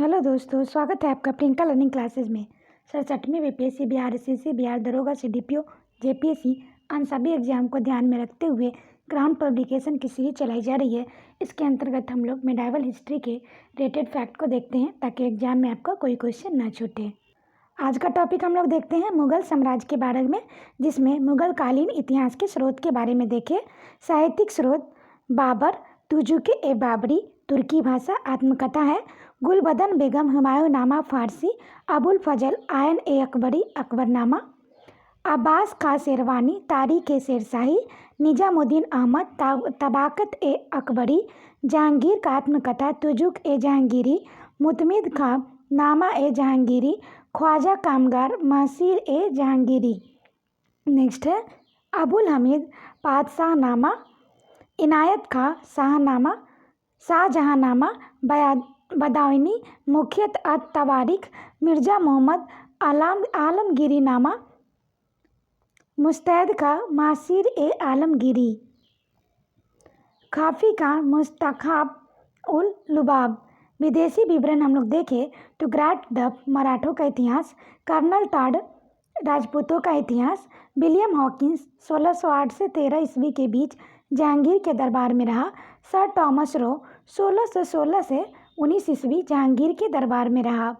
Hello दोस्तों, स्वागत है आपका प्रियंका लर्निंग क्लासेज में। 67वीं बीपीएससी बिहार, एसएससी बिहार, दरोगा, सीडीपीओ, जेपीएससी अन सभी एग्जाम को ध्यान में रखते हुए ग्राउंड पब्लिकेशन की सीरीज चलाई जा रही है। इसके अंतर्गत हम लोग मेडाइवल हिस्ट्री के रेटेड फैक्ट को देखते हैं ताकि एग्जाम में आपका कोई क्वेश्चन ना छूटे। आज का टॉपिक हम लोग देखते हैं मुगल साम्राज्य के बारे में, जिसमें मुगल कालीन इतिहास के स्रोत के बारे में देखें। साहित्यिक स्रोत बाबर, तुजुक ए बाबरी तुर्की भाषा, आत्मकथा है गुलबदन बेगम हुमायूंनामा फारसी, अबुल फजल आयन ए अकबरी अकबरनामा, अब्बास खां शेरवानी तारीख ए शेरशाही, निजामुद्दीन अहमद तबाकत ए अकबरी, जहांगीर का आत्मकथा तुजुक ए जहांगीरी, मुतमिद खां नामा ए जहांगीरी, ख्वाजा कामगार महसीर ए जहांगीरी। नेक्स्ट है अबुल हमीद पातशाहनामा, इनायत खां शाहनामा, शाहजहांनामा, बदायूनी मुखियत तवारीख, मिर्ज़ा मोहम्मद आलमगीरीनामा, मुस्तैद का मासिर ए आलमगीरी, खाफी का मुस्तखाब उल लुबाब। विदेशी विवरण हम लोग देखें तो ग्रेट डफ मराठों का इतिहास, कर्नल टॉड राजपूतों का इतिहास, विलियम हॉकिंस 1608 से 13 ईस्वी के बीच जहांगीर के दरबार में रहा, सर टॉमस रो 1616 से 19 ईस्वी जहांगीर के दरबार में रहा।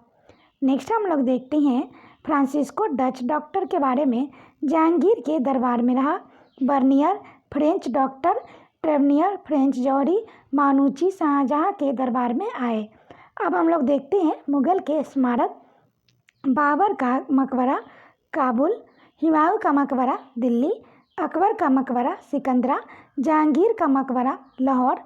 नेक्स्ट हम लोग देखते हैं फ्रांसिस्को डच डॉक्टर के बारे में, जहांगीर के दरबार में रहा, बर्नियर फ्रेंच डॉक्टर, ट्रेवनियर फ्रेंच जौहरी, मानूची शाहजहां के दरबार में आए। अब हम लोग देखते हैं मुगल के स्मारक, बाबर का मकबरा काबुल, हुमायूं का मकबरा दिल्ली, अकबर का मकबरा सिकंदरा, जहांगीर का मकबरा लाहौर,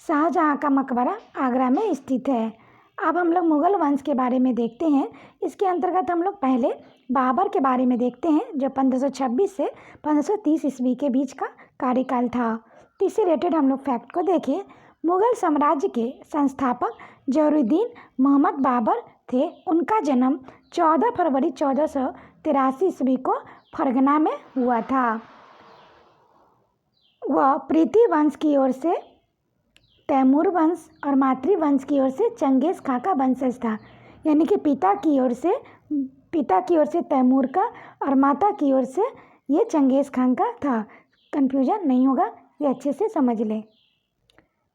शाहजहां का मकबरा आगरा में स्थित है। अब हम लोग मुगल वंश के बारे में देखते हैं। इसके अंतर्गत हम लोग पहले बाबर के बारे में देखते हैं, जो 1526 से 1530 ईस्वी के बीच का कार्यकाल था। तो इससे रिलेटेड हम लोग फैक्ट को देखें। मुगल साम्राज्य के संस्थापक जहरुद्दीन मोहम्मद बाबर थे। उनका जन्म 14 फरवरी 1483 ईस्वी को फरगना में हुआ था। वह पृथ्वी वंश की ओर से तैमूर वंश और मातृवंश की ओर से चंगेज़ खां का वंशज था। यानी कि पिता की ओर से तैमूर का और माता की ओर से ये चंगेज़ खां का था। कन्फ्यूजन नहीं होगा, ये अच्छे से समझ लें।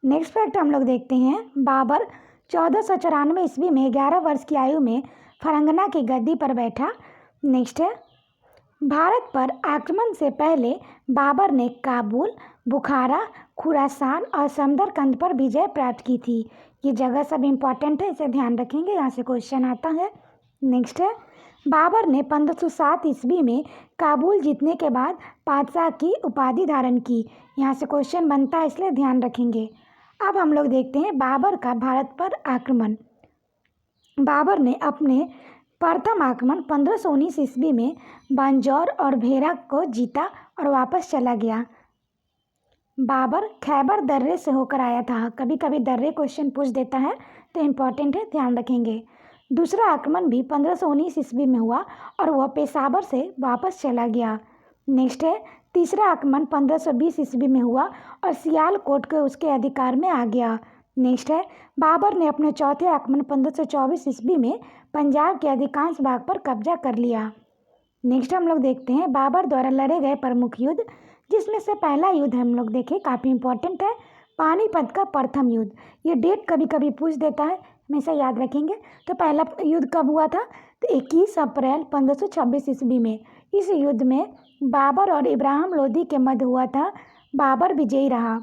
नेक्स्ट फैक्ट हम लोग देखते हैं। बाबर 1494 ईस्वी में 11 वर्ष की आयु में फरंगना की गद्दी पर बैठा। नेक्स्ट है भारत पर आक्रमण से पहले बाबर ने काबुल, बुखारा, खुरासान और समरकंद पर विजय प्राप्त की थी। ये जगह सब इम्पॉर्टेंट है, इसे ध्यान रखेंगे, यहाँ से क्वेश्चन आता है। नेक्स्ट है बाबर ने 1507 ईस्वी में काबुल जीतने के बाद पातशाह की उपाधि धारण की। यहाँ से क्वेश्चन बनता है, इसलिए ध्यान रखेंगे। अब हम लोग देखते हैं बाबर का भारत पर आक्रमण। बाबर ने अपने प्रथम आक्रमण 1519 ईस्वी में बांजौर और भेरा को जीता और वापस चला गया। बाबर खैबर दर्रे से होकर आया था। कभी कभी दर्रे क्वेश्चन पूछ देता है, तो इम्पॉर्टेंट है, ध्यान रखेंगे। दूसरा आक्रमण भी 1519 ईस्वी में हुआ और वह पेशावर से वापस चला गया। नेक्स्ट है तीसरा आक्रमण 1520 ईस्वी में हुआ और सियालकोट के उसके अधिकार में आ गया। नेक्स्ट है बाबर ने अपने चौथे आक्रमण 1524 ईस्वी में पंजाब के अधिकांश भाग पर कब्जा कर लिया। नेक्स्ट हम लोग देखते हैं बाबर द्वारा लड़े गए प्रमुख युद्ध, जिसमें से पहला युद्ध हम लोग देखें, काफ़ी इंपॉर्टेंट है, पानीपत का प्रथम युद्ध। ये डेट कभी कभी पूछ देता है, हमेशा याद रखेंगे। तो पहला युद्ध कब हुआ था? तो 21 अप्रैल 1526 ईस्वी में। इस युद्ध में बाबर और इब्राहिम लोदी के मध्य हुआ था। बाबर विजयी रहा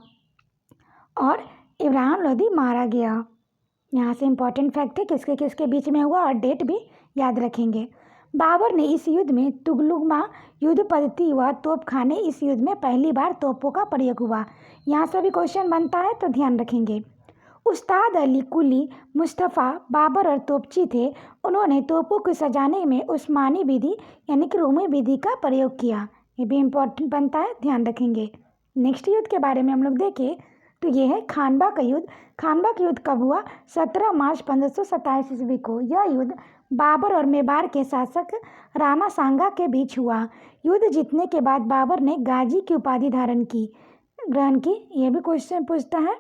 और इब्राहिम लोदी मारा गया। यहाँ से इम्पॉर्टेंट फैक्ट है, किसके किसके बीच में हुआ और डेट भी याद रखेंगे। बाबर ने इस युद्ध में तुगलुकमा युद्ध पद्धति व तोपखाने, इस युद्ध में पहली बार तोपों का प्रयोग हुआ। यहाँ से भी क्वेश्चन बनता है, तो ध्यान रखेंगे। उस्ताद अली कुली मुस्तफ़ा बाबर और तोपची थे। उन्होंने तोपों को सजाने में उस्मानी विधि यानी कि रोमी विधि का प्रयोग किया। ये भी इम्पोर्टेंट बनता है, ध्यान रखेंगे। नेक्स्ट युद्ध के बारे में हम लोग देखें तो ये है खानवा का युद्ध। खानवा का युद्ध कब हुआ? 17 मार्च 1527 ईस्वी को। यह युद्ध बाबर और मेवाड़ के शासक राणा सांगा के बीच हुआ। युद्ध जीतने के बाद बाबर ने गाजी की उपाधि ग्रहण की। यह भी क्वेश्चन पूछता है।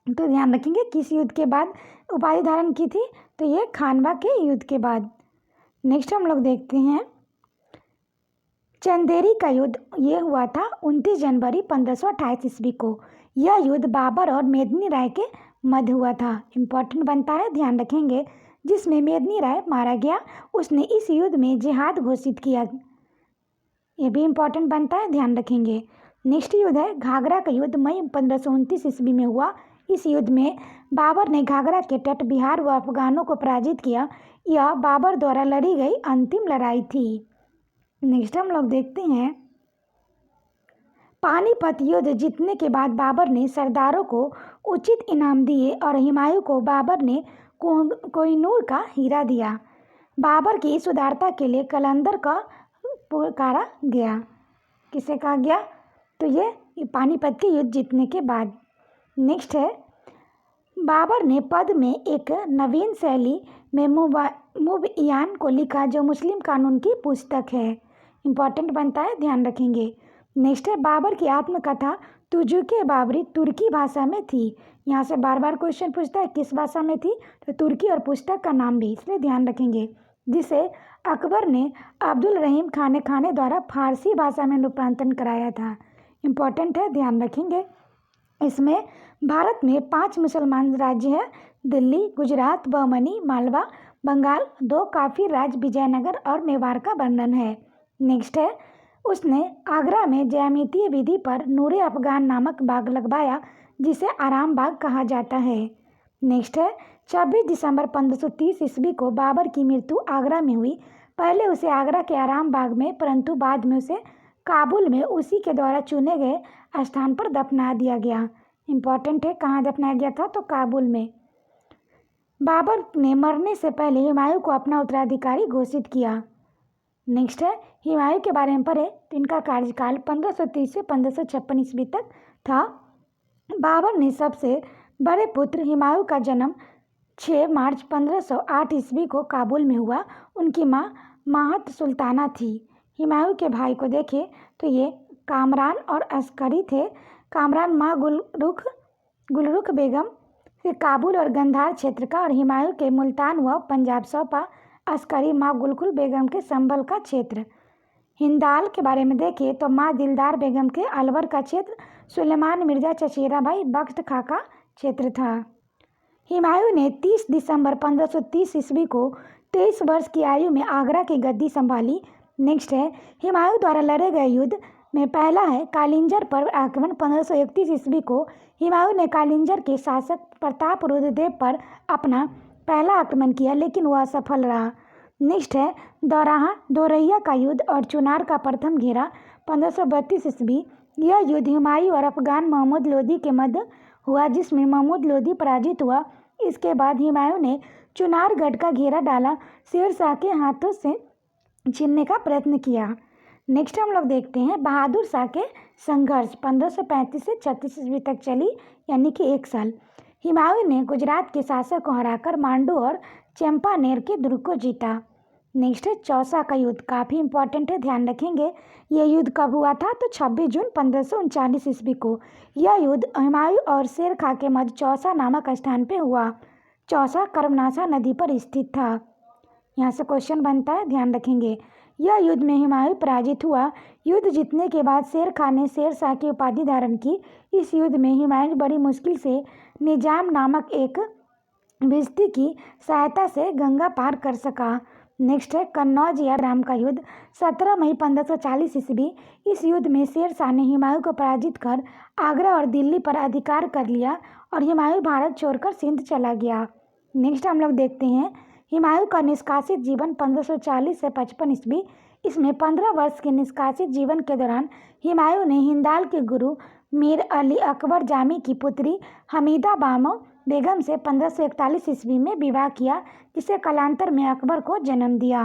तो ध्यान रखेंगे किस युद्ध के बाद उपाधि धारण की थी, तो ये खानवा के युद्ध के बाद। नेक्स्ट हम लोग देखते हैं चंदेरी का युद्ध। ये हुआ था 29 जनवरी 1528 ईस्वी को। यह युद्ध बाबर और मेदिनी राय के मध्य हुआ था। इम्पोर्टेंट बनता है, ध्यान रखेंगे। जिसमें मेदिनी राय मारा गया, उसने इस युद्ध में जिहाद घोषित किया। ये भी इम्पोर्टेंट बनता है, ध्यान रखेंगे। नेक्स्ट युद्ध है घाघरा का युद्ध, मई 1529 ईस्वी में हुआ। इस युद्ध में बाबर ने घाघरा के तट बिहार व अफगानों को पराजित किया। यह बाबर द्वारा लड़ी गई अंतिम लड़ाई थी। नेक्स्ट हम लोग देखते हैं पानीपत युद्ध जीतने के बाद बाबर ने सरदारों को उचित इनाम दिए और हुमायूं को बाबर ने कोहिनूर का हीरा दिया। बाबर की इस उदारता के लिए कलंदर का पुकारा गया। किसे कहा गया? तो ये पानीपत के युद्ध जीतने के बाद। नेक्स्ट है बाबर ने पद में एक नवीन शैली में मुबय्यान को लिखा, जो मुस्लिम कानून की पुस्तक है। इम्पॉर्टेंट बनता है, ध्यान रखेंगे। नेक्स्ट है बाबर की आत्मकथा तुजुके बाबरी तुर्की भाषा में थी। यहाँ से बार बार क्वेश्चन पूछता है किस भाषा में थी, तो तुर्की और पुस्तक का नाम भी, इसलिए ध्यान रखेंगे। जिसे अकबर ने अब्दुल रहीम खाने द्वारा फारसी भाषा में रूपांतरण कराया था। इम्पॉर्टेंट है, ध्यान रखेंगे। इसमें भारत में 5 मुसलमान राज्य हैं, दिल्ली, गुजरात, बमनी, मालवा, बंगाल, 2 काफिर राज्य विजयनगर और मेवाड़ का वर्णन है। नेक्स्ट है उसने आगरा में ज्यामितीय विधि पर नूरे अफगान नामक बाग लगवाया, जिसे आराम बाग कहा जाता है। नेक्स्ट है 26 दिसंबर 1530 ईस्वी को बाबर की मृत्यु आगरा में हुई। पहले उसे आगरा के आराम बाग में, परंतु बाद में उसे काबुल में उसी के द्वारा चुने गए स्थान पर दफना दिया गया। इम्पॉर्टेंट है, कहाँ दफनाया गया था, तो काबुल में। बाबर ने मरने से पहले हुमायूं को अपना उत्तराधिकारी घोषित किया। नेक्स्ट है हुमायूं के बारे में पढ़े तो इनका कार्यकाल 1530 से 1556 ईस्वी तक था। बाबर ने सबसे बड़े पुत्र हुमायूं का जन्म 6 मार्च 1508 ईस्वी को काबुल में हुआ। उनकी माँ माहत सुल्ताना थी। हुमायूं के भाई को देखें तो ये कामरान और अस्करी थे। कामरान माँ गुलरुख बेगम से काबुल और गंधार क्षेत्र का, और हुमायूं के मुल्तान व पंजाब सौंपा। अस्करी माँ गुलकुल बेगम के संभल का क्षेत्र। हिंदाल के बारे में देखें तो माँ दिलदार बेगम के अलवर का क्षेत्र। सुलेमान मिर्जा चचेरा भाई बख्त खां का क्षेत्र था। हुमायूं ने 30 दिसंबर 1530 ईस्वी को 23 वर्ष की आयु में आगरा की गद्दी संभाली। नेक्स्ट है हुमायूं द्वारा लड़े गए युद्ध में पहला है कालिंजर पर आक्रमण। 1531 ईस्वी को हुमायूं ने कालिंजर के शासक प्रताप रुद्रदेव पर अपना पहला आक्रमण किया, लेकिन वह असफल रहा। नेक्स्ट है दोरैया का युद्ध और चुनार का प्रथम घेरा 1532 ईस्वी। यह युद्ध हुमायूं और अफगान महमूद लोदी के मध्य हुआ, जिसमें महमूद लोदी पराजित हुआ। इसके बाद हुमायूं ने चुनारगढ़ का घेरा डाला, शेर शाह के हाथों से छीनने का प्रयत्न किया। नेक्स्ट हम लोग देखते हैं बहादुर शाह के संघर्ष 1535 से 36 ईस्वी तक चली, यानी कि 1 साल। हुमायूं ने गुजरात के शासक को हराकर मांडू और चंपानेर के दुर्ग को जीता। नेक्स्ट है चौसा का युद्ध, काफ़ी इंपॉर्टेंट है, ध्यान रखेंगे। यह युद्ध कब हुआ था, तो 26 जून 1539 ईस्वी को। यह युद्ध हुमायूं और शेर खां के मध्य चौसा नामक स्थान पे हुआ। चौसा कर्मनाशा नदी पर स्थित था। यहाँ से क्वेश्चन बनता है, ध्यान रखेंगे। यह युद्ध में हुमायूं पराजित हुआ। युद्ध जीतने के बाद शेर खां ने शेर शाह की उपाधि धारण की। इस युद्ध में हुमायूं बड़ी मुश्किल से निजाम नामक एक भिश्ती की सहायता से गंगा पार कर सका। नेक्स्ट है कन्नौज या राम का युद्ध 17 मई 1540 ईस्वी। इस युद्ध में शेर शाह ने हुमायूं को पराजित कर आगरा और दिल्ली पर अधिकार कर लिया और हुमायूं भारत छोड़कर सिंध चला गया। नेक्स्ट हम लोग देखते हैं हुमायूं का निष्कासित जीवन 1540 से 55 ईस्वी। इसमें 15 वर्ष के निष्कासित जीवन के दौरान हुमायूं ने हिंदाल के गुरु मीर अली अकबर जामी की पुत्री हमीदा बानो बेगम से 1541 ईस्वी में विवाह किया, जिसे कालांतर में अकबर को जन्म दिया।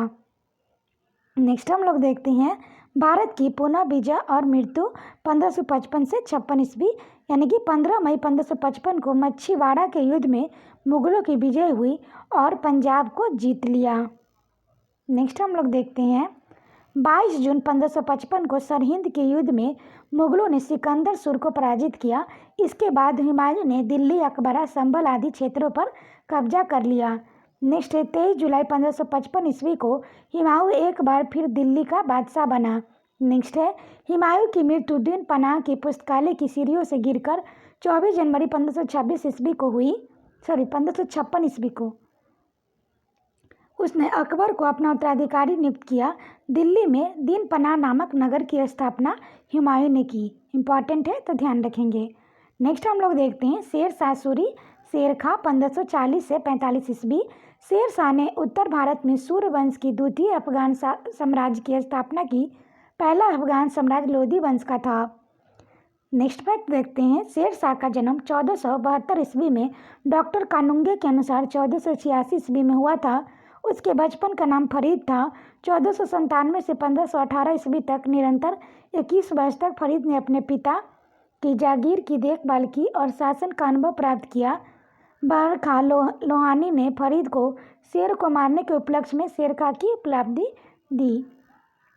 नेक्स्ट हम लोग देखते हैं भारत की पुनः विजय और मृत्यु 1555 से 56 ईस्वी, यानी कि 15 मई 1555 को मच्छीवाड़ा के युद्ध में मुगलों की विजय हुई और पंजाब को जीत लिया। नेक्स्ट हम लोग देखते हैं 22 जून 1555 को सरहिंद के युद्ध में मुगलों ने सिकंदर सुर को पराजित किया। इसके बाद हुमायूं ने दिल्ली, अकबरा, संभल आदि क्षेत्रों पर कब्जा कर लिया। नेक्स्ट है 23 जुलाई 1555 ईस्वी को हुमायूं एक बार फिर दिल्ली का बादशाह बना। नेक्स्ट है हुमायूं की मृत्यु दिन पनाह की पुस्तकालय की सीढ़ियों से गिरकर 24 जनवरी 1556 ईस्वी को हुई। 1556 ईस्वी को उसने अकबर को अपना उत्तराधिकारी नियुक्त किया। दिल्ली में दीन पनाह नामक नगर की स्थापना हुमायूं ने की। इम्पॉर्टेंट है तो ध्यान रखेंगे। नेक्स्ट हम लोग देखते हैं शेर शाह सूरी शेर खां 1540 से 45 ईस्वी। शेर शाह ने उत्तर भारत में सूर्य वंश की द्वितीय अफगान साम्राज्य की स्थापना की। पहला अफगान साम्राज्य लोधी वंश का था। नेक्स्ट फैक्ट देखते हैं शेर शाह का जन्म 1472 ईस्वी में डॉक्टर कानुंगे के अनुसार 1486 ईस्वी में हुआ था। उसके बचपन का नाम फरीद था। 1497 से 1518 ईस्वी तक निरंतर 21 वर्ष तक फरीद ने अपने पिता की जागीर की देखभाल की और शासन का अनुभव प्राप्त किया। बहर खां लोहानी ने फरीद को शेर को मारने के उपलक्ष्य में शेर खां की उपलब्धि दी।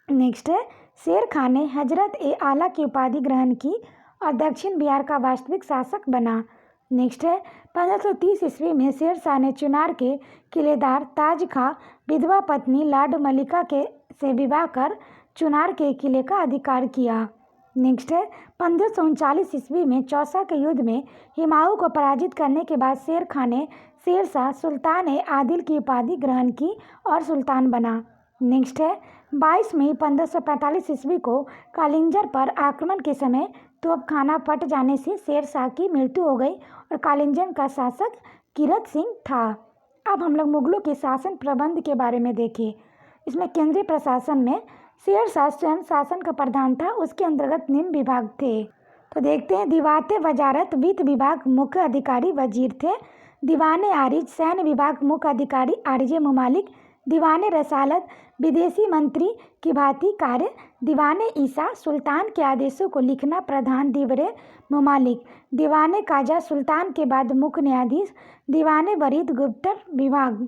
नेक्स्ट है शेर खां ने हजरत ए आला की उपाधि ग्रहण की और दक्षिण बिहार का वास्तविक शासक बना। नेक्स्ट है 1530 ईस्वी में शेर शाह ने चुनार के किलेदार ताज खां विधवा पत्नी लॉर्ड मलिका से विवाह कर चुनार के किले का अधिकार किया। नेक्स्ट है 1539 ईस्वी में चौसा के युद्ध में हुमायूं को पराजित करने के बाद शेर खां ने शेर शाह सुल्तान ए आदिल की उपाधि ग्रहण की और सुल्तान बना। नेक्स्ट है 22 मई 1545 ईस्वी को कालिंजर पर आक्रमण के समय तोपखाना फट जाने से शेर शाह की मृत्यु हो गई और कालिंजर का शासक कीरत सिंह था। अब हम लोग मुगलों के शासन प्रबंध के बारे में देखें। इसमें केंद्रीय प्रशासन में शेर शाह स्वयं शासन का प्रधान था। उसके अंतर्गत निम्न विभाग थे। तो देखते हैं दीवाते वजारत वित्त विभाग मुख्य अधिकारी वजीर थे। दीवाने आरिज सैन्य विभाग मुख्य अधिकारी आरजे मुमालिक। दीवाने रसालत विदेशी मंत्री की भांति कार्य। दीवाने ईसा सुल्तान के आदेशों को लिखना प्रधान दीवरे मुमालिक। दीवाने काजा सुल्तान के बाद मुख्य न्यायाधीश। दीवाने वरीद गुप्तर विभाग।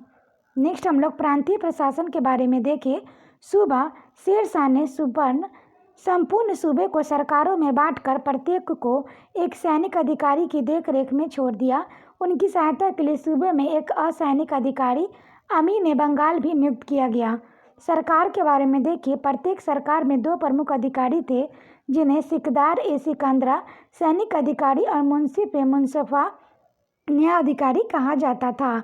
नेक्स्ट हम लोग प्रांतीय प्रशासन के बारे में देखें। सूबा शेर शाह ने संपूर्ण सूबे को सरकारों में बांटकर प्रत्येक को एक सैनिक अधिकारी की देखरेख में छोड़ दिया। उनकी सहायता के लिए सूबे में एक असैनिक अधिकारी अमीन बंगाल भी नियुक्त किया गया। सरकार के बारे में देखिए। प्रत्येक सरकार में 2 प्रमुख अधिकारी थे जिन्हें सिकदार ए सिकंदरा सैनिक अधिकारी और मुंसिफ ए मुंसफा न्याय अधिकारी कहा जाता था।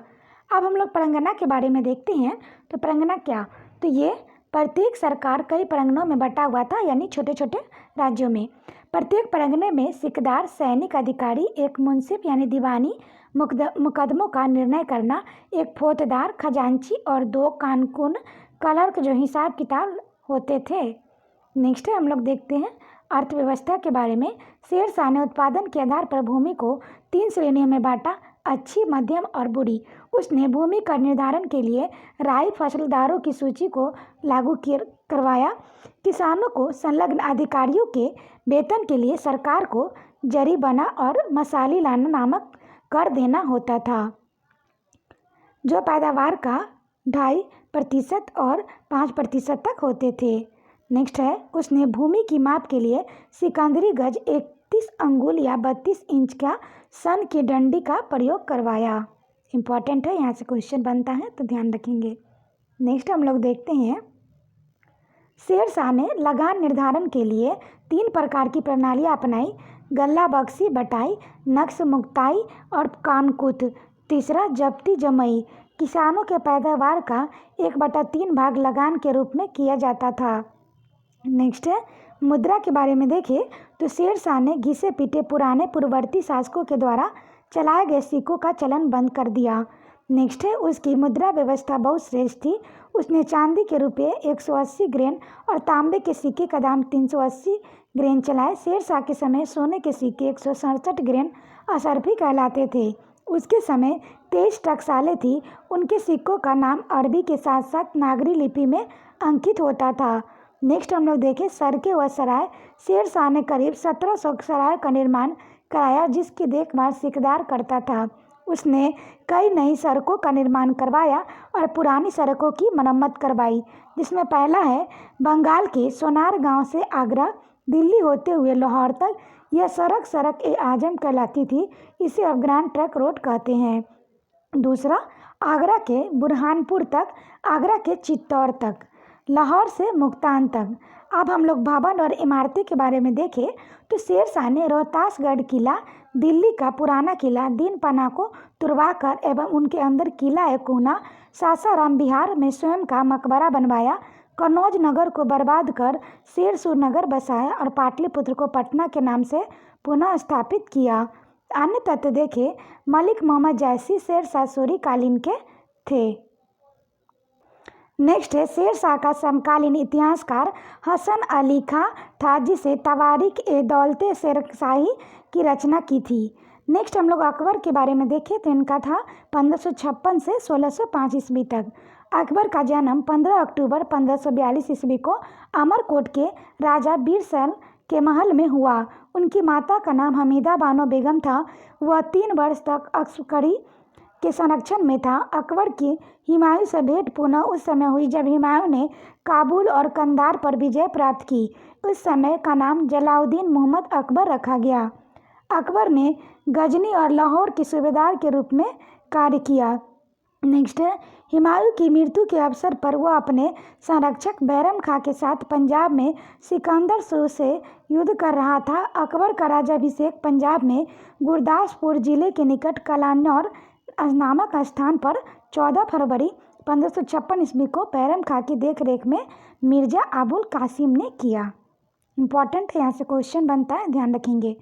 अब हम लोग परगना के बारे में देखते हैं। तो परगना क्या, तो ये प्रत्येक सरकार कई परगनों में बटा हुआ था, यानी छोटे छोटे राज्यों में। प्रत्येक परगने में सिकदार सैनिक अधिकारी, एक मुंसिफ यानी दीवानी मुकदमों का निर्णय करना, एक फौजदार खजांची और 2 कानून क्लर्क जो हिसाब किताब होते थे। नेक्स्ट हम लोग देखते हैं अर्थव्यवस्था के बारे में। शेर शाह ने उत्पादन के आधार पर भूमि को 3 श्रेणियों में बांटा, अच्छी, मध्यम और बुरी। उसने भूमि का निर्धारण के लिए राई फसलदारों की सूची को लागू करवाया। किसानों को संलग्न अधिकारियों के वेतन के लिए सरकार को जरीबना और मसाली लाना नामक कर देना होता था, जो पैदावार का 2.5% और 5% तक होते थे। नेक्स्ट है उसने भूमि की माप के लिए सिकंदरी गज 31 अंगुल या 32 इंच का सन की डंडी का प्रयोग करवाया। इम्पॉर्टेंट है, यहाँ से क्वेश्चन बनता है तो ध्यान रखेंगे। नेक्स्ट हम लोग देखते हैं शेर शाह ने लगान निर्धारण के लिए 3 प्रकार की प्रणालियाँ अपनाई। गल्ला बक्सी बटाई, नक्श मुक्ताई और कानकुत। तीसरा जब्ती जमई। किसानों के पैदावार का 1/3 भाग लगान के रूप में किया जाता था। नेक्स्ट है मुद्रा के बारे में देखें तो शेर शाह ने घिसे पीटे पुराने पूर्ववर्ती शासकों के द्वारा चलाए गए सिक्कों का चलन बंद कर दिया। नेक्स्ट है उसकी मुद्रा व्यवस्था बहुत श्रेष्ठ थी। उसने चांदी के रुपये 180 ग्रेन और तांबे के सिक्के का दाम 380 ग्रेन चलाए। शेर शाह के समय सोने के सिक्के 167 ग्रेन असरफी कहलाते थे। उसके समय 23 टकसालें थी। उनके सिक्कों का नाम अरबी के साथ साथ नागरी लिपि में अंकित होता था। नेक्स्ट हम लोग देखें सड़कें व सराय। शेर शाह ने करीब 1700 सराय का निर्माण कराया, जिसकी देखभाल सिकदार करता था। उसने कई नई सड़कों का निर्माण करवाया और पुरानी सड़कों की मरम्मत करवाई, जिसमें पहला है बंगाल के सोनार गांव से आगरा दिल्ली होते हुए लाहौर तक। यह सड़क ए आजम कहलाती थी। इसे अब ग्रैंड ट्रंक रोड कहते हैं। दूसरा, आगरा के बुरहानपुर तक, आगरा के चित्तौड़ तक, लाहौर से मुल्तान तक। अब हम लोग भवन और इमारतें के बारे में देखें तो शेरशाह ने रोहतासगढ़ किला, दिल्ली का पुराना किला दीन पन्ना को तुड़वाकर एवं उनके अंदर किला कूना, सासाराम बिहार में स्वयं का मकबरा बनवाया, कन्नौज नगर को बर्बाद कर शेरसूर नगर बसाया और पाटलिपुत्र को पटना के नाम से पुनः स्थापित किया। अन्य तथ्य देखें, मलिक मोहम्मद जैसी शेरशाह सूरी कालीन के थे। नेक्स्ट है शेरशाह का समकालीन इतिहासकार हसन अली खां था, जिसे तवारीख ए दौलते शेरशाही की रचना की थी। नेक्स्ट हम लोग अकबर के बारे में देखें तो इनका था 1556 से 1605 ईस्वी तक। अकबर का जन्म 15 अक्टूबर 1542 ईस्वी को अमरकोट के राजा बीरसैल के महल में हुआ। उनकी माता का नाम हमीदा बानो बेगम था। वह 3 वर्ष तक अक्सकरी के संरक्षण में था। अकबर की हुमायूं से भेंट पुनः उस समय हुई जब हुमायूं ने काबुल और कंधार पर विजय प्राप्त की। उस समय का नाम जलालुद्दीन मुहम्मद अकबर रखा गया। अकबर ने गजनी और लाहौर के सूबेदार के रूप में कार्य किया। नेक्स्ट है हुमायूं की मृत्यु के अवसर पर वह अपने संरक्षक बैरम खां के साथ पंजाब में सिकंदर सूर से युद्ध कर रहा था। अकबर का राज्याभिषेक पंजाब में गुरदासपुर जिले के निकट कलानौर नामक स्थान पर 14 फरवरी 1556 ईस्वी को बैरम खां की देखरेख में मिर्जा अबुल कासिम ने किया। इम्पॉर्टेंट है, यहाँ से क्वेश्चन बनता है, ध्यान रखेंगे।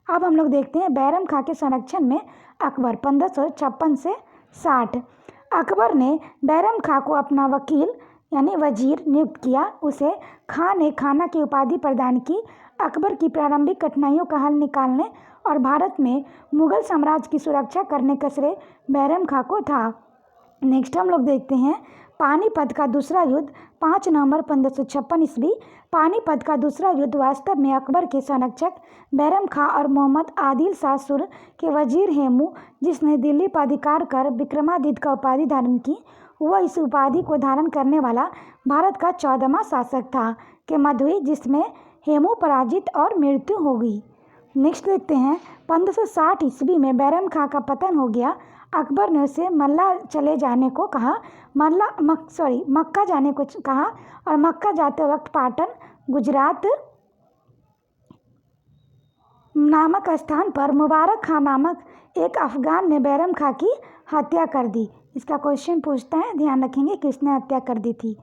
अब हम लोग देखते हैं बैरम खां के संरक्षण में अकबर 1556 से 60। अकबर ने बैरम खां को अपना वकील यानी वजीर नियुक्त किया। उसे खां ने खाना की उपाधि प्रदान की। अकबर की प्रारंभिक कठिनाइयों का हल निकालने और भारत में मुगल साम्राज्य की सुरक्षा करने का श्रेय बैरम खां को था। नेक्स्ट हम लोग देखते हैं पानीपत का दूसरा युद्ध 5 नवंबर 1556 ईस्वी। पानीपत का दूसरा युद्ध वास्तव में अकबर के संरक्षक बैरम खां और मोहम्मद आदिल शाह सुर के वजीर हेमू, जिसने दिल्ली पर अधिकार कर विक्रमादित्य का उपाधि धारण की, वह इस उपाधि को धारण करने वाला भारत का 14वां शासक था, के मध्य हुई, जिसमें हेमू पराजित और मृत्यु हो गई। नेक्स्ट देखते हैं 1560 ईस्वी में बैरम खां का पतन हो गया। अकबर ने उसे मल्ला चले जाने को कहा, मक्का जाने को कहा और मक्का जाते वक्त पाटन गुजरात नामक स्थान पर मुबारक खां नामक एक अफगान ने बैरम खां की हत्या कर दी। इसका क्वेश्चन पूछता है, ध्यान रखेंगे किसने हत्या कर दी थी।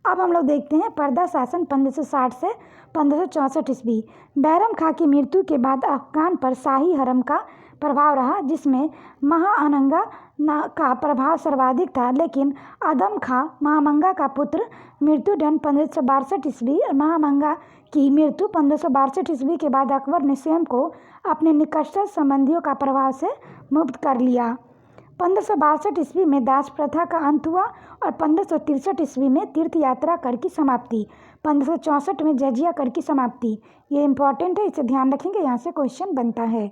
अब हम लोग देखते हैं पर्दा शासन 1560 से 1564 ईस्वी। बैरम खां की मृत्यु के बाद अफगान पर शाही हरम का प्रभाव रहा, जिसमें महाअनंगा का प्रभाव सर्वाधिक था, लेकिन आदम खां महामंगा का पुत्र मृत्युदंड 1562 ईस्वी। महामंगा की मृत्यु 1562 ईस्वी के बाद अकबर ने स्वयं को अपने निकटतम संबंधियों का प्रभाव से मुक्त कर लिया। 1562 ईस्वी में दास प्रथा का अंत हुआ और 1563 ईस्वी में तीर्थ यात्रा कर की समाप्ति, 1564 में जजिया कर की समाप्ति। ये इंपॉर्टेंट है, इसे ध्यान रखेंगे, यहाँ से क्वेश्चन बनता है।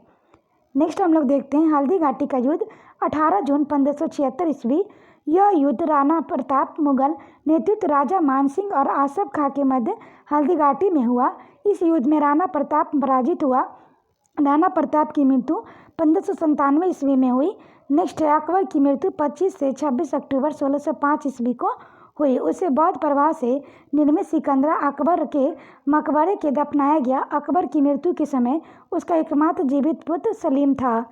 नेक्स्ट हम लोग देखते हैं हल्दी घाटी का युद्ध 18 जून 1576 ईस्वी। यह युद्ध राणा प्रताप मुगल नेतृत्व राजा मानसिंह और आसफ खां के मध्य हल्दी घाटी में हुआ। इस युद्ध में राणा प्रताप पराजित हुआ। राणा प्रताप की मृत्यु 1597 ईस्वी में हुई। नेक्स्ट है अकबर की मृत्यु 25 से 26 अक्टूबर 1605 ईस्वी को हुई। उसे बौद्ध प्रभाव से निर्मित सिकंदरा अकबर के मकबरे के दफनाया गया। अकबर की मृत्यु के समय उसका एकमात्र जीवित पुत्र सलीम था।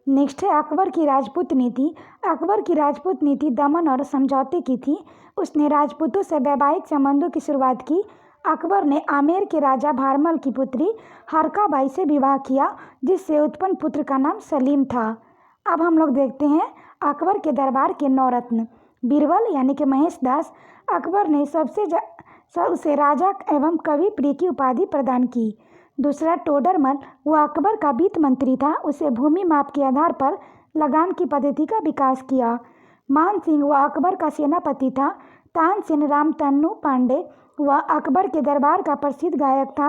नेक्स्ट है अकबर की राजपूत नीति। अकबर की राजपूत नीति दमन और समझौते की थी। उसने राजपूतों से वैवाहिक संबंधों की शुरुआत की। अकबर ने आमेर के राजा भारमल की पुत्री हरकाबाई से विवाह किया, जिससे उत्पन्न पुत्र का नाम सलीम था। अब हम लोग देखते हैं अकबर के दरबार के नौरत्न। बीरबल यानी कि महेश दास। अकबर ने उसे राजा एवं कवि प्रिय की उपाधि प्रदान की। दूसरा टोडरमल, वह अकबर का वित्त मंत्री था। उसे भूमि माप के आधार पर लगान की पद्धति का विकास किया। मान सिंह, वह अकबर का सेनापति था। तानसेन रामतन्नु पांडे, वह अकबर के दरबार का प्रसिद्ध गायक था।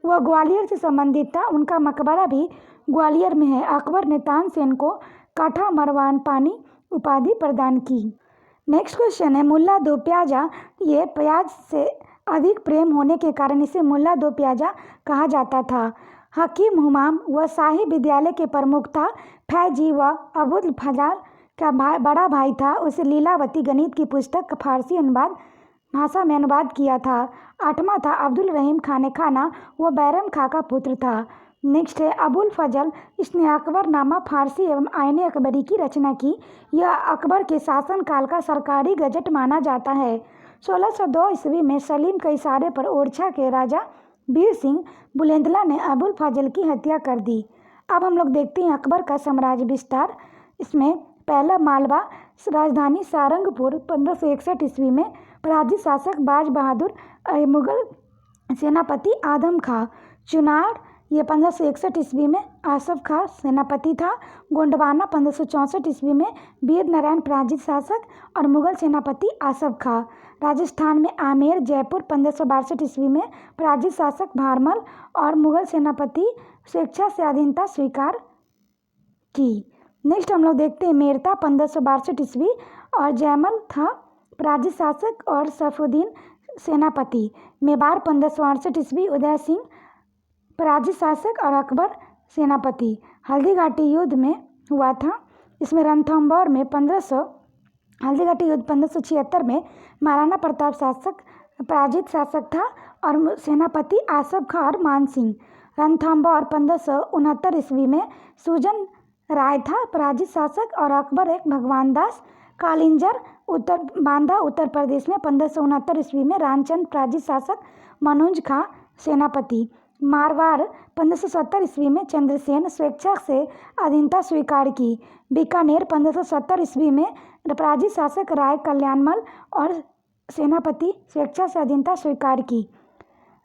वह ग्वालियर से संबंधित था। उनका मकबरा भी ग्वालियर में है। अकबर ने तानसेन को काठा मरवान पानी उपाधि प्रदान की। नेक्स्ट क्वेश्चन है मुल्ला दो प्याजा। ये प्याज से अधिक प्रेम होने के कारण इसे मुल्ला दो प्याजा कहा जाता था। हकीम हुमाम वह शाही विद्यालय के प्रमुख था। फैजी व अबुल फजाल का बड़ा भाई था। उसे लीलावती गणित की पुस्तक का फारसी अनुवाद भाषा में अनुवाद किया था। 8वां था अब्दुल रहीम खाने खाना, वह बैरम खां का पुत्र था। नेक्स्ट है अबुल फजल, इसने अकबरनामा फारसी एवं आईन अकबरी की रचना की। यह अकबर के शासनकाल का सरकारी गजट माना जाता है। 1602 ईस्वी में सलीम के इशारे पर ओरछा के राजा वीर सिंह बुलंदला ने अबुल फजल की हत्या कर दी। अब हम लोग देखते हैं अकबर का साम्राज्य विस्तार। इसमें पहला मालवा राजधानी सारंगपुर 1561 ईस्वी में पराजित शासक बाज बहादुर, मुगल सेनापति आदम खां। चुनार ये 1561 ईस्वी में आसफ खां सेनापति था। गोंडवाना 1564 ईस्वी में वीर नारायण पराजित शासक और मुगल सेनापति आसफ खां। राजस्थान में आमेर जयपुर 1562 ईस्वी में पराजित शासक भारमल और मुगल सेनापति स्वेच्छा से अधीनता स्वीकार की। नेक्स्ट हम लोग देखते हैं मेरता 1562 ईस्वी और जयमल था पराजित शासक और सैफुद्दीन सेनापति। मेवाड़ 1568 ईस्वी उदय सिंह पराजित शासक और अकबर सेनापति। हल्दी घाटी युद्ध में हुआ था। इसमें रणथंभौर में हल्दी घाटी युद्ध 1576 में महाराणा प्रताप शासक पराजित शासक था और सेनापति आसफ खां और मान सिंह। रणथंभौर 1569 ईस्वी में सुजन राय था पराजित शासक और अकबर एक भगवान दास। कालिंजर उत्तर प्रदेश में 1569 ईस्वी में रामचंद्र पराजित शासक, मनोज खां सेनापति। मारवाड़ 1570 ईस्वी में चंद्रसेन स्वेच्छा से अधीनता स्वीकार की। बीकानेर 1570 ईस्वी में पराजित शासक राय कल्याणमल और सेनापति स्वेच्छा से अधीनता स्वीकार की।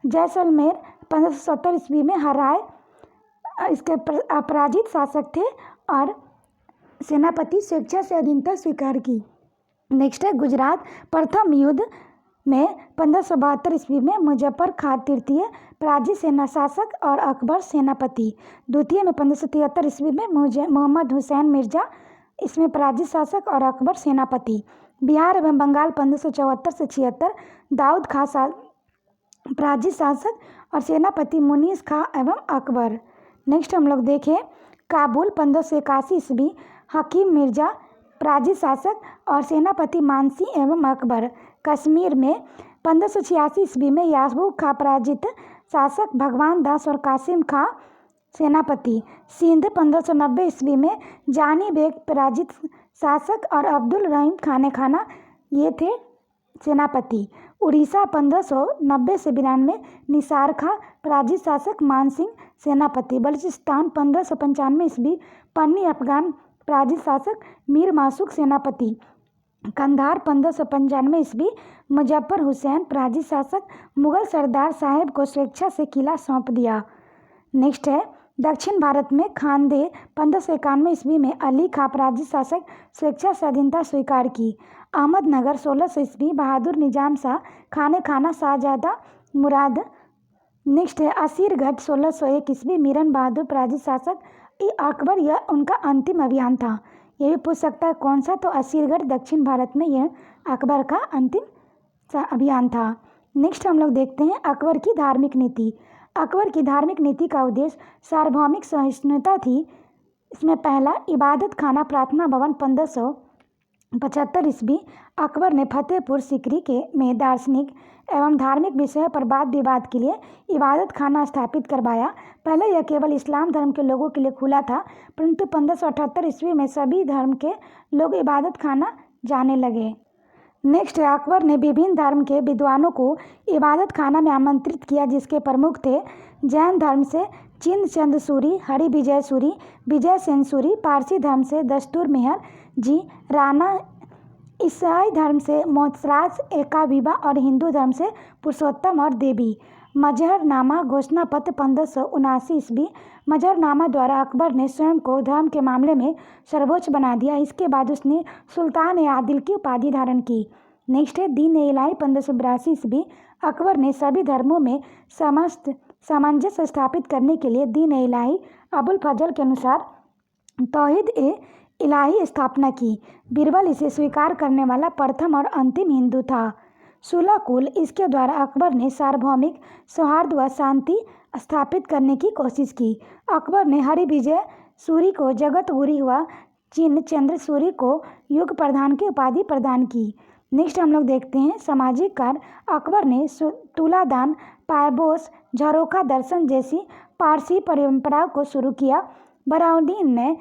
जैसलमेर 1570 ईस्वी में हराय इसके अपराजित शासक थे और सेनापति स्वेच्छा से अधीनता स्वीकार की। नेक्स्ट है गुजरात। प्रथम युद्ध में 1572 ईस्वी में मुजफ्फर खां तृतीय पराजित सेना शासक और अकबर सेनापति। द्वितीय में 1573 ईस्वी में मोहम्मद हुसैन मिर्जा इसमें पराजित शासक और अकबर सेनापति। बिहार एवं बंगाल 1574 से 76 दाऊद खां पराजित शासक और सेनापति मुनीस खां एवं अकबर। नेक्स्ट हम लोग देखें काबुल 1581 ईस्वी हकीम मिर्जा पराजित शासक और सेनापति मानसी एवं अकबर। कश्मीर में 1586 ईस्वी में यासूब खां पराजित शासक, भगवान दास और कासिम खां सेनापति। सिंध 1590 ईस्वी में जानी बेग पराजित शासक और अब्दुल रहीम खाने खाना ये थे सेनापति। उड़ीसा 1590 से 92 निसार खां पराजित शासक, मान सिंह सेनापति। बलूचिस्तान 1595 ईस्वी पन्नी अफगान पराजित शासक, मीर मासूक सेनापति। कंधार 1595 ईस्वी मुजफ्फर हुसैन पराजित शासक, मुगल सरदार साहेब को स्वेच्छा से किला सौंप दिया। नेक्स्ट है दक्षिण भारत में खानदे 1591 ईस्वी में अली खां पराजित शासक, स्वेच्छा से अधीनता स्वीकार की। अहमदनगर 1600 ईस्वी बहादुर निजाम शाह खाने खाना शाहजादा मुराद। नेक्स्ट है असीरगढ़ 1601 ईस्वी मीरन बहादुर पराजित शासक, अकबर यह उनका अंतिम अभियान था। ये भी पूछ सकता है कौन सा, तो असीरगढ़ दक्षिण भारत में यह अकबर का अंतिम अभियान था। नेक्स्ट हम लोग देखते हैं अकबर की धार्मिक नीति। अकबर की धार्मिक नीति का उद्देश्य सार्वभौमिक सहिष्णुता थी। इसमें पहला इबादत खाना प्रार्थना भवन 1575 ईस्वी अकबर ने फतेहपुर सीकरी में दार्शनिक एवं धार्मिक विषयों पर वाद विवाद के लिए इबादत खाना स्थापित करवाया। पहले यह केवल इस्लाम धर्म के लोगों के लिए खुला था, परंतु 1578 ईस्वी में सभी धर्म के लोग इबादत खाना जाने लगे। नेक्स्ट है अकबर ने विभिन्न धर्म के विद्वानों को इबादत खाना में आमंत्रित किया, जिसके प्रमुख थे जैन धर्म से चिंद चंद सूरी, हरि विजय सूरी, विजय सेन सूरी, पारसी धर्म से दस्तूर मेहर जी राणा, ईसाई धर्म से मोहतराज एकाबीबा और हिंदू धर्म से पुरुषोत्तम और देवी। मजहरनामा घोषणा पत्र 1579 ईस्वी मजहरनामा द्वारा अकबर ने स्वयं को धर्म के मामले में सर्वोच्च बना दिया। इसके बाद उसने सुल्तान ए आदिल की उपाधि धारण की। नेक्स्ट है दीन ए इलाही 1582 ईस्वी अकबर ने सभी धर्मों में सामंजस्य स्थापित करने के लिए दीन ए इलाही अबुल फजल के अनुसार तौहीद ए इलाही स्थापना की। बीरबल इसे स्वीकार करने वाला प्रथम और अंतिम हिंदू था। सुलह-कुल, इसके द्वारा अकबर ने सार्वभौमिक सौहार्द व शांति स्थापित करने की कोशिश की। अकबर ने हरिविजय सूरी को जगत गुरु व चिन्नचंद्र सूरी को युग प्रधान की उपाधि प्रदान की। नेक्स्ट हम लोग देखते हैं सामाजिक कार्य। अकबर ने तुलादान, पायपोस, झरोखा दर्शन जैसी पारसी परंपराओं को शुरू किया। बराउद्दीन ने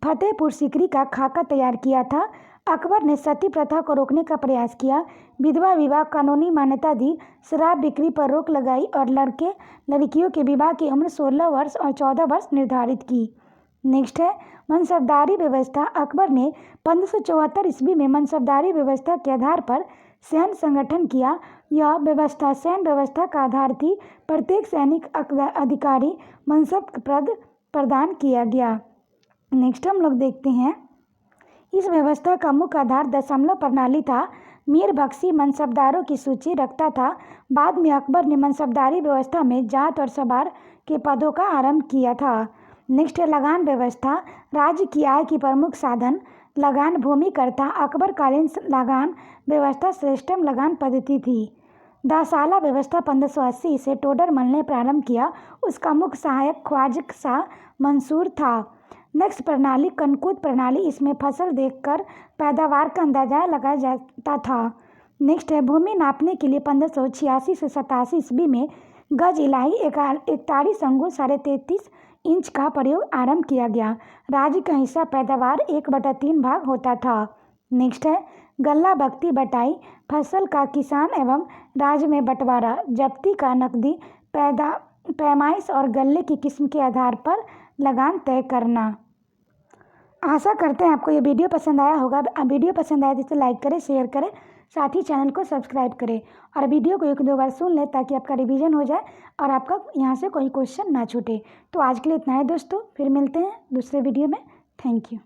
फतेहपुर सीकरी का खाका तैयार किया था। अकबर ने सती प्रथा को रोकने का प्रयास किया। विधवा विवाह कानूनी मान्यता दी। शराब बिक्री पर रोक लगाई और लड़के लड़कियों के विवाह की उम्र 16 वर्ष और 14 वर्ष निर्धारित की। नेक्स्ट है मनसबदारी व्यवस्था। अकबर ने 1574 ईस्वी में मनसबदारी व्यवस्था के आधार पर सैन्य संगठन किया। यह व्यवस्था सैन्य व्यवस्था का आधार थी। प्रत्येक सैनिक अधिकारी मनसब पद प्रदान किया गया। नेक्स्ट हम लोग देखते हैं इस व्यवस्था का मुख्य आधार दशमलव प्रणाली था। मीर बख्शी मनसबदारों की सूची रखता था। बाद में अकबर ने मनसबदारी व्यवस्था में जाट और सवार के पदों का आरंभ किया था। नेक्स्ट है लगान व्यवस्था। राज्य की आय की प्रमुख साधन लगान भूमि करता। अकबरकालीन लगान व्यवस्था श्रेष्ठतम लगान पद्धति थी। दासाला व्यवस्था 1580 से टोडरमल ने प्रारंभ किया। उसका मुख्य सहायक ख्वाजा शाह मंसूर था। नेक्स्ट प्रणाली कनकुद प्रणाली। इसमें फसल देखकर पैदावार का अंदाजा लगाया जाता था। नेक्स्ट है भूमि नापने के लिए 1586 से 87 ईस्वी में गज इलाही 41 अंगुल 33.5 इंच का प्रयोग आरंभ किया गया। राज्य का हिस्सा पैदावार 1/3 भाग होता था। नेक्स्ट है गल्ला बख्ती बटाई। फसल का किसान एवं राज्य में बंटवारा। जब्ती का नकदी पैमाइश और गल्ले की किस्म के आधार पर लगान तय करना। आशा करते हैं आपको ये वीडियो पसंद आया होगा। वीडियो पसंद आया तो इसे लाइक करें, शेयर करें, साथ ही चैनल को सब्सक्राइब करें और वीडियो को 1-2 बार सुन लें ताकि आपका रिवीजन हो जाए और आपका यहाँ से कोई क्वेश्चन ना छूटे। तो आज के लिए इतना है दोस्तों, फिर मिलते हैं दूसरे वीडियो में। Thank you.